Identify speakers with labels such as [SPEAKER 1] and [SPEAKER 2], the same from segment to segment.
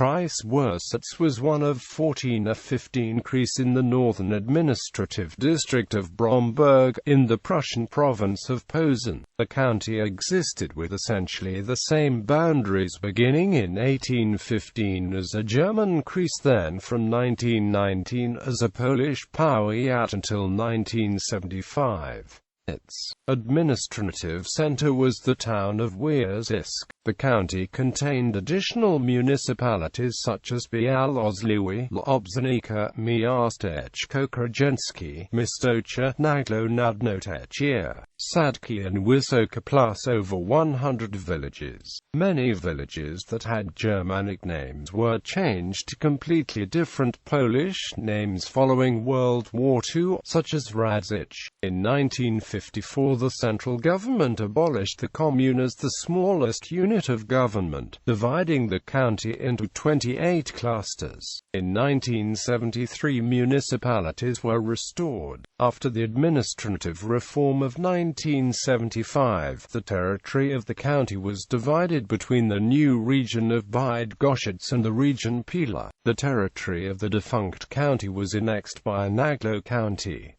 [SPEAKER 1] Kreis Wirsitz was one of 14 or 15 Kreise in the northern administrative district of Bromberg, in the Prussian province of Posen. The county existed with essentially the same boundaries beginning in 1815 as a German Kreis, then from 1919 as a Polish Powiat until 1975. Its administrative center was the town of Wyrzysk. The county contained additional municipalities such as Bialosliwie, Lobzenica, Miasteczko Krajeńskie, Mrocza, Nakło, Notecią, Sadki and Wysoka, plus over 100 villages. Many villages that had Germanic names were changed to completely different Polish names following World War II, such as Wyrzysk. In 1954, the central government abolished the commune as the smallest unit of government, dividing the county into 28 clusters. In 1973, municipalities were restored. After the administrative reform of 1975, the territory of the county was divided between the new region of Bydgoszcz and the region Pila. The territory of the defunct county was annexed by Nakło County,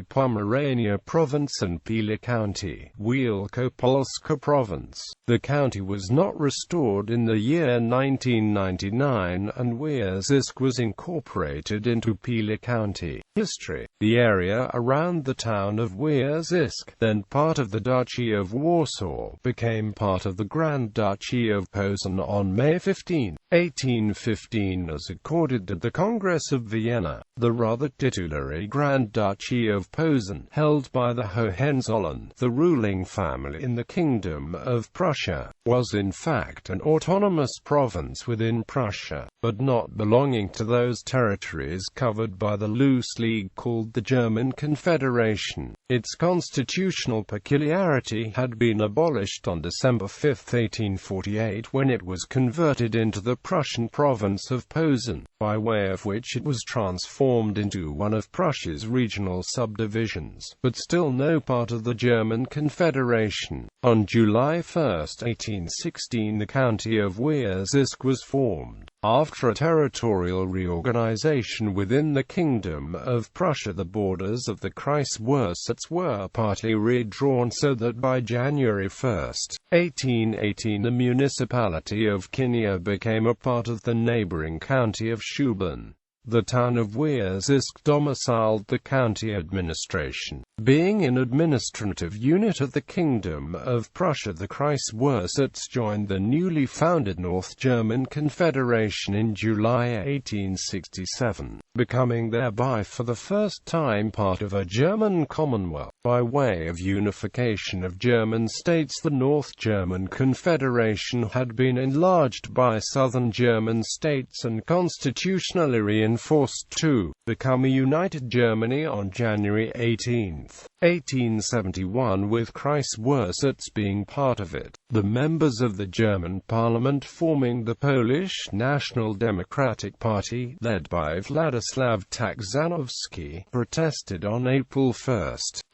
[SPEAKER 1] Pomerania Province and Pila County, Wielkopolska Province. The county was not restored in the year 1999, and Wyrzysk was incorporated into Pila County. History. The area around the town of Wyrzysk, then part of the Duchy of Warsaw, became part of the Grand Duchy of Posen on May 15, 1815 as accorded at the Congress of Vienna. The rather titulary Grand Duchy of Posen, held by the Hohenzollern, the ruling family in the Kingdom of Prussia, was in fact an autonomous province within Prussia, but not belonging to those territories covered by the loose league called the German Confederation. Its constitutional peculiarity had been abolished on December 5, 1848, when it was converted into the Prussian province of Posen, by way of which it was transformed into one of Prussia's regional subdivisions, but still no part of the German Confederation. On July 1, 1816, the county of Wyrzysk was formed. After a territorial reorganization within the Kingdom of Prussia, the borders of the Kreis Wirsitz were partly redrawn so that by January 1, 1818, the municipality of Kinia became a part of the neighboring county of Schuben. The town of Wyrzysk domiciled the county administration. Being an administrative unit of the Kingdom of Prussia, the Kreis Wirsitz joined the newly founded North German Confederation in July 1867, becoming thereby for the first time part of a German Commonwealth. By way of unification of German states, the North German Confederation had been enlarged by southern German states and constitutionally reinforced to become a united Germany on January 18, 1871, with Kreis Wirsitz being part of it. The members of the German parliament forming the Polish National Democratic Party, led by Władysław Taksanowski, protested on April 1,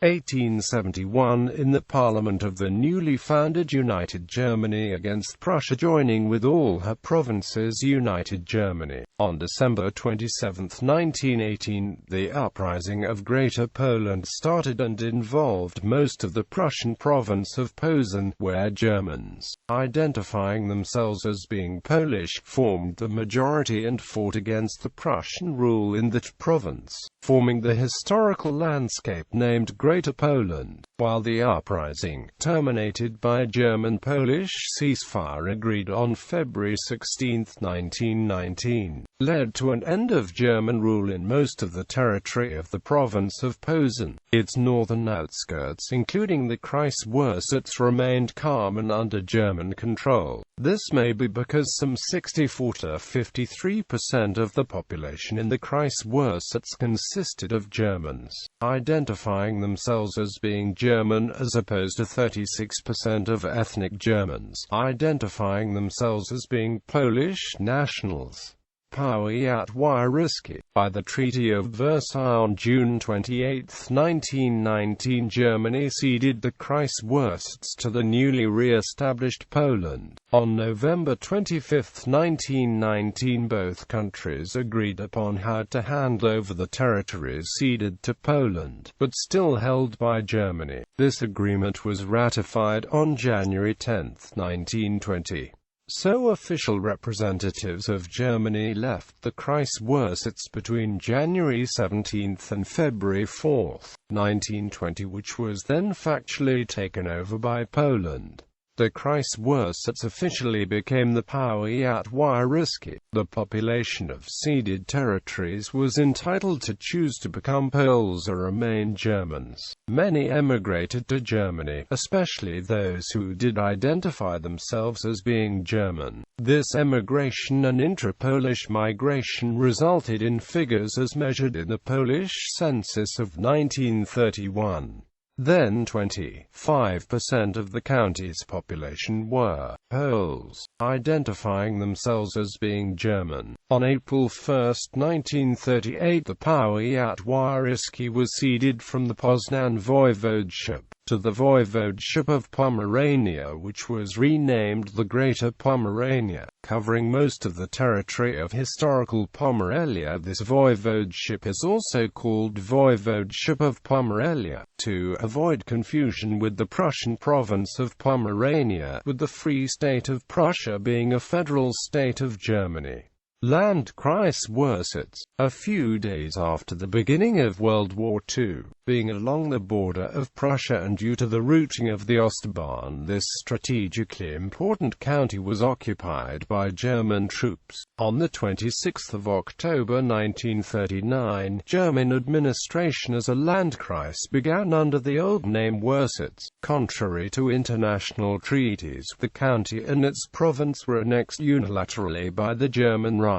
[SPEAKER 1] 1871, in the parliament of the newly founded United Germany against Prussia joining with all her provinces united Germany. On December 27, 1918, the uprising of Greater Poland started and involved most of the Prussian province of Posen, where Germans, identifying themselves as being Polish, formed the majority and fought against the Prussian rule in that province, forming the historical landscape named Greater Poland. While the uprising, terminated by a German-Polish ceasefire agreed on February 16, 1919, led to an end of German rule in most of the territory of the province of Posen. Its northern outskirts, including the Kreis Wirsitz, remained calm and under German control. This may be because some 64 to 53% of the population in the Kreis Wirsitz consisted of Germans, identifying themselves as being German, as opposed to 36% of ethnic Germans, identifying themselves as being Polish nationals. Powiat Wyrzysk. By the Treaty of Versailles on June 28, 1919, Germany ceded the Kreis Wirsitz to the newly re-established Poland. On November 25, 1919, both countries agreed upon how to hand over the territories ceded to Poland, but still held by Germany. This agreement was ratified on January 10, 1920. So official representatives of Germany left the Kreis Wirsitz between January 17 and February 4, 1920, which was then factually taken over by Poland. The Kreis Wirsitz officially became the Powiat Wyrzysk. The population of ceded territories was entitled to choose to become Poles or remain Germans. Many emigrated to Germany, especially those who did identify themselves as being German. This emigration and intra-Polish migration resulted in figures as measured in the Polish census of 1931. Then 25% of the county's population were Poles, identifying themselves as being German. On April 1, 1938, the Powiat Wyrzysk was ceded from the Posen voivodeship to the voivodeship of Pomerania, which was renamed the Greater Pomerania, covering most of the territory of historical Pomerelia. This voivodeship is also called Voivodeship of Pomerelia, to avoid confusion with the Prussian province of Pomerania, with the Free State of Prussia being a federal state of Germany. Land Kreis Wirsitz, a few days after the beginning of World War II, being along the border of Prussia and due to the routing of the Ostbahn, this strategically important county was occupied by German troops. On the 26th of October 1939, German administration as a Landkreis began under the old name Wirsitz. Contrary to international treaties, the county and its province were annexed unilaterally by the German Reich.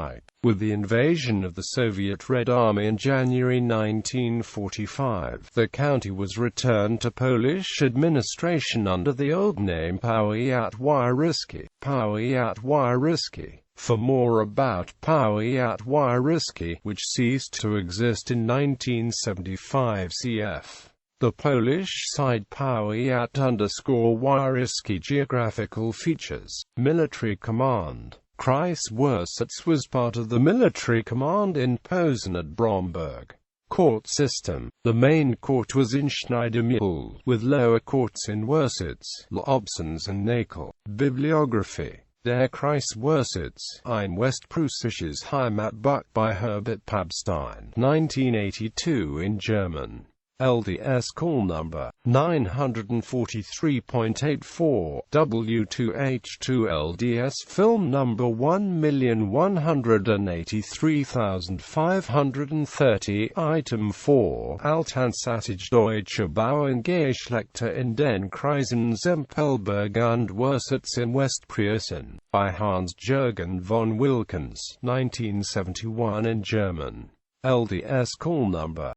[SPEAKER 1] With the invasion of the Soviet Red Army in January 1945, the county was returned to Polish administration under the old name Powiat Wyrzysk. Powiat Wyrzysk. For more about Powiat Wyrzysk, which ceased to exist in 1975, cf. The Polish side Powiat_Wyrzysk. Geographical features. Military command. Kreis Wirsitz was part of the military command in Posen at Bromberg. Court system. The main court was in Schneidermühl, with lower courts in Wirsitz, Lobzenica and Nakło. Bibliography. Der Kreis Wirsitz, ein Westpreußisches Heimatbuch by Herbert Pabstein, 1982 in German. LDS call number 943.84 W2H2 LDS film number 1183530 Item 4 Altansattige Deutsche Bauerngeschlechter in den Kreisen Zempelberg und Wirsitz in Westpreußen, by Hans-Jürgen von Wilkens, 1971 in German. LDS call number